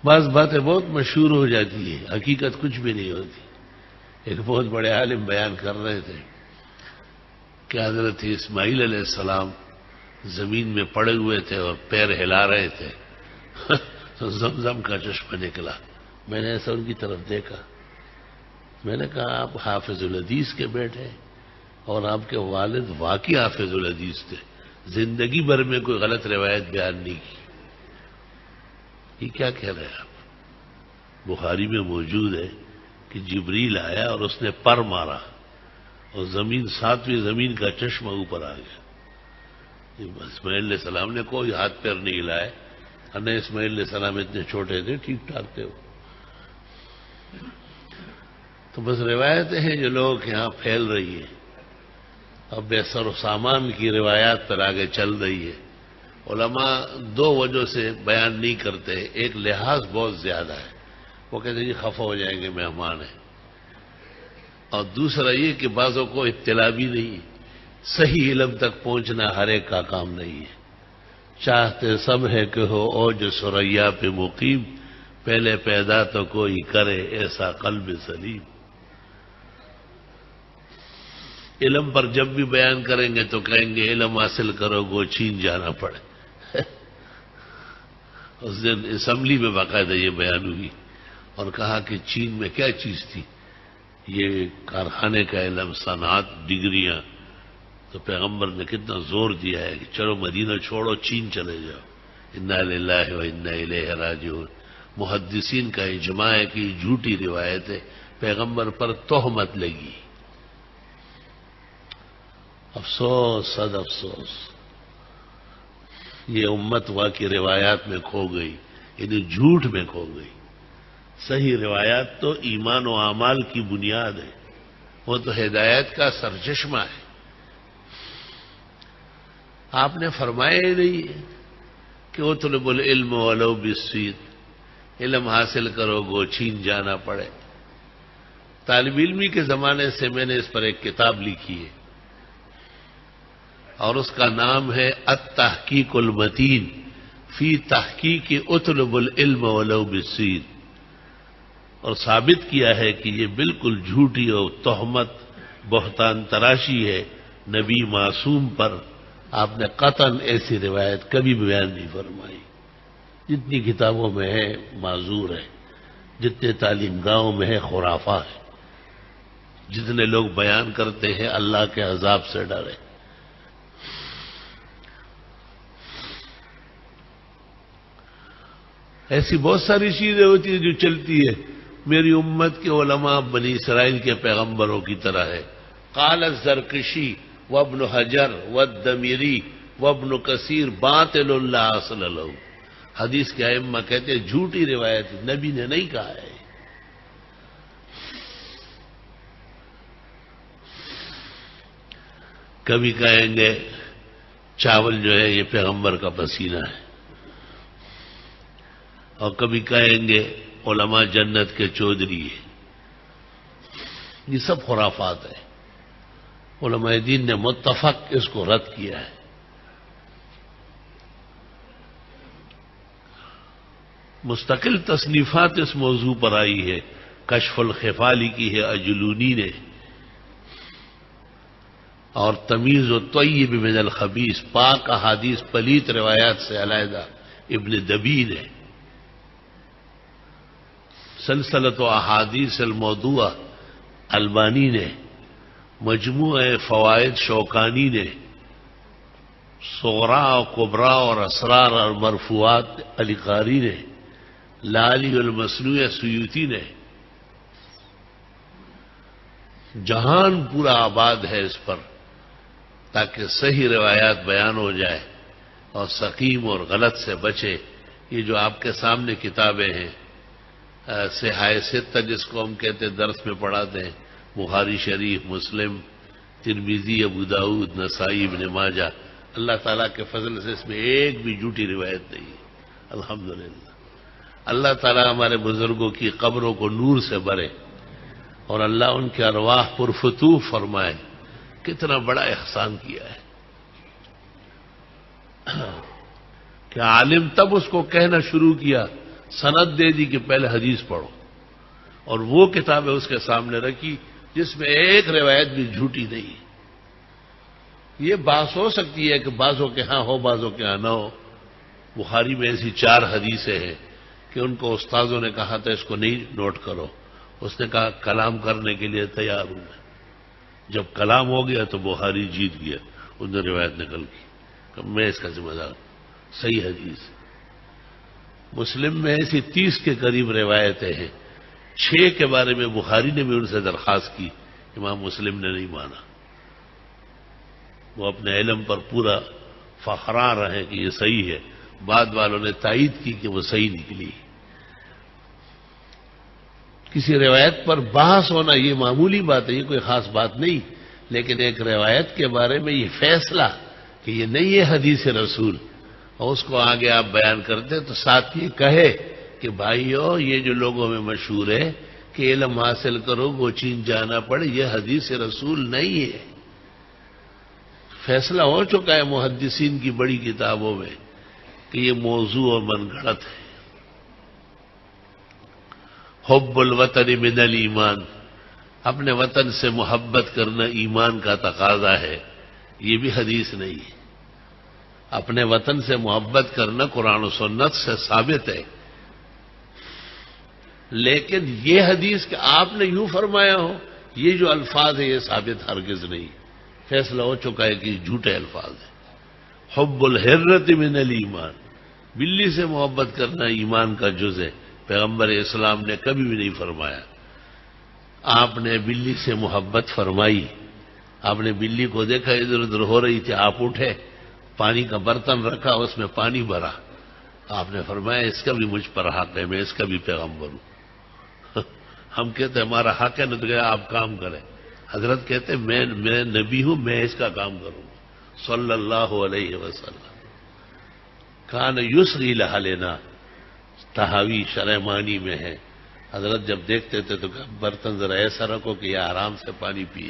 بعض باتیں بہت مشہور ہو جاتی ہیں، حقیقت کچھ بھی نہیں ہوتی۔ ایک بہت بڑے عالم بیان کر رہے تھے کہ حضرت اسماعیل علیہ السلام زمین میں پڑے ہوئے تھے اور پیر ہلا رہے تھے تو زمزم کا چشمہ نکلا۔ میں نے ایسا ان کی طرف دیکھا، میں نے کہا آپ حافظ الحدیث کے بیٹے اور آپ کے والد واقعی حافظ الحدیث تھے، زندگی بھر میں کوئی غلط روایت بیان نہیں کی، یہ کیا کہہ رہے ہیں آپ؟ بخاری میں موجود ہے کہ جبریل آیا اور اس نے پر مارا اور زمین، ساتویں زمین کا چشمہ اوپر آ گیا۔ اسماعیل علیہ السلام نے کوئی ہاتھ پیر نہیں ہلائے، ورنہ اسماعیل علیہ السلام اتنے چھوٹے تھے، ٹھیک ٹھاک تھے وہ۔ تو بس روایتیں ہیں جو لوگ یہاں پھیل رہی ہیں، اب بے سر و سامان کی روایات پر آگے چل رہی ہے۔ علماء دو وجہ سے بیان نہیں کرتے، ایک لحاظ بہت زیادہ ہے، وہ کہتے ہیں جی خفا ہو جائیں گے مہمان ہیں، اور دوسرا یہ کہ بعضوں کو اطلاع بھی نہیں، صحیح علم تک پہنچنا ہر ایک کا کام نہیں ہے۔ چاہتے سب ہے کہ ہو اوج ثریا پہ مقیم، پہلے پیدا تو کوئی کرے ایسا قلب سلیم۔ علم پر جب بھی بیان کریں گے تو کہیں گے علم حاصل کرو گو چین جانا پڑے۔ اس دن اسمبلی میں باقاعدہ یہ بیان ہوئی اور کہا کہ چین میں کیا چیز تھی، یہ کارخانے کا علم، صنعت، ڈگریاں، تو پیغمبر نے کتنا زور دیا ہے کہ چلو مدینہ چھوڑو چین چلے جاؤ۔ انا للہ و انا الیہ راجعون۔ محدثین کا اجماع ہے کہ یہ جھوٹی روایت ہے، پیغمبر پر تہمت لگی۔ افسوس، صد افسوس، یہ امت واقعی روایات میں کھو گئی، یعنی جھوٹ میں کھو گئی۔ صحیح روایات تو ایمان و اعمال کی بنیاد ہے، وہ تو ہدایت کا سرچشمہ ہے۔ آپ نے فرمایا ہی نہیں ہے کہ اطلب العلم ولو بالصید، علم حاصل کرو گو چین جانا پڑے۔ طالب علمی کے زمانے سے میں نے اس پر ایک کتاب لکھی ہے اور اس کا نام ہے التحقیق المتین فی تحقیق اطلب العلم ولو بالصید، اور ثابت کیا ہے کہ یہ بالکل جھوٹی اور تہمت، بہتان تراشی ہے نبی معصوم پر۔ آپ نے قطعاً ایسی روایت کبھی بیان نہیں فرمائی۔ جتنی کتابوں میں ہے معذور ہے، جتنے تعلیم گاہوں میں ہے خرافہ ہے، جتنے لوگ بیان کرتے ہیں اللہ کے عذاب سے ڈرے۔ ایسی بہت ساری چیزیں ہوتی ہیں جو چلتی ہے۔ میری امت کے علماء بنی اسرائیل کے پیغمبروں کی طرح ہے۔ قال الزرکشی وابن حجر والدمیری وابن کثیر باطل لا اصل له۔ حدیث کے ائمہ کہتے ہیں جھوٹی روایت، نبی نے نہیں کہا ہے۔ کبھی کہیں گے چاول جو ہے یہ پیغمبر کا پسینہ ہے، اور کبھی کہیں گے علماء جنت کے چودھری ہیں۔ یہ سب خرافات ہے، علماء دین نے متفق اس کو رد کیا ہے۔ مستقل تصنیفات اس موضوع پر آئی ہے، کشف الخفا لکھی ہے اجلونی نے، اور تمیز الطیب من الخبیث، پاک احادیث پلیت روایات سے علیحدہ ابن دبی نے، سلسلۃ و احادیث الموضوعہ البانی نے، مجموع فوائد شوکانی نے، صغرا و کبرا اور اسرار اور مرفوعات علی قاری نے، لالی المصنوع سیوطی نے۔ جہان پورا آباد ہے اس پر، تاکہ صحیح روایات بیان ہو جائے اور سقیم اور غلط سے بچے۔ یہ جو آپ کے سامنے کتابیں ہیں، صحاح ستہ جس کو ہم کہتے درس میں پڑھاتے ہیں، بخاری شریف، مسلم، ترمذی، ابو داؤد، نسائی، ابن ماجہ، اللہ تعالیٰ کے فضل سے اس میں ایک بھی جھوٹی روایت نہیں ہے، الحمدللہ۔ اللہ تعالیٰ ہمارے بزرگوں کی قبروں کو نور سے بھرے اور اللہ ان کے ارواح پرفتوح فرمائے۔ کتنا بڑا احسان کیا ہے کہ عالم تب اس کو کہنا شروع کیا سند دے دی کہ پہلے حدیث پڑھو، اور وہ کتابیں اس کے سامنے رکھی جس میں ایک روایت بھی جھوٹی نہیں ہے۔ یہ بات ہو سکتی ہے کہ بعضوں کے ہاں ہو بعضوں کے ہاں نہ ہو۔ بخاری میں ایسی 4 حدیثیں ہیں کہ ان کو استاذوں نے کہا تھا اس کو نہیں نوٹ کرو، اس نے کہا کلام کرنے کے لیے تیار ہوں میں۔ جب کلام ہو گیا تو بخاری جیت گیا، اس نے روایت نکل کی کہ میں اس کا ذمہ دار ہوں۔ صحیح حدیث۔ مسلم میں ایسی 30 کے قریب روایتیں ہیں، 6 کے بارے میں بخاری نے بھی ان سے درخواست کی، امام مسلم نے نہیں مانا۔ وہ اپنے علم پر پورا فخران رہے کہ یہ صحیح ہے، بعد والوں نے تائید کی کہ وہ صحیح نکلی۔ کسی روایت پر بحث ہونا یہ معمولی بات ہے، یہ کوئی خاص بات نہیں، لیکن ایک روایت کے بارے میں یہ فیصلہ کہ یہ نہیں ہے حدیث رسول، اور اس کو آگے آپ بیان کرتے تو ساتھ یہ کہے کہ بھائیو یہ جو لوگوں میں مشہور ہے کہ علم حاصل کرو وہ چین جانا پڑے، یہ حدیث رسول نہیں ہے۔ فیصلہ ہو چکا ہے محدثین کی بڑی کتابوں میں کہ یہ موضوع اور من گھڑت ہے۔ حب الوطن من الایمان، اپنے وطن سے محبت کرنا ایمان کا تقاضا ہے، یہ بھی حدیث نہیں ہے۔ اپنے وطن سے محبت کرنا قرآن و سنت سے ثابت ہے، لیکن یہ حدیث کہ آپ نے یوں فرمایا ہو، یہ جو الفاظ ہیں یہ ثابت ہرگز نہیں۔ فیصلہ ہو چکا ہے کہ یہ جھوٹے الفاظ ہیں۔ حب الحرۃ من الایمان، بلی سے محبت کرنا ایمان کا جز ہے، پیغمبر اسلام نے کبھی بھی نہیں فرمایا۔ آپ نے بلی سے محبت فرمائی، آپ نے بلی کو دیکھا ادھر ادھر ہو رہی تھی، آپ اٹھے، پانی کا برتن رکھا، اس میں پانی بھرا، آپ نے فرمایا اس کا بھی مجھ پر حق ہے، میں اس کا بھی پیغمبر ہوں۔ ہم کہتے ہیں ہمارا حق ہے، نہ تو کہ آپ کام کریں۔ حضرت کہتے ہیں میں نبی ہوں، میں اس کا کام کروں صلی اللہ علیہ وسلم۔ کان یسری لنا، تحاوی شرح معنی میں ہے، حضرت جب دیکھتے تھے تو برتن ذرا ایسا رکھو کہ یہ آرام سے پانی پیے۔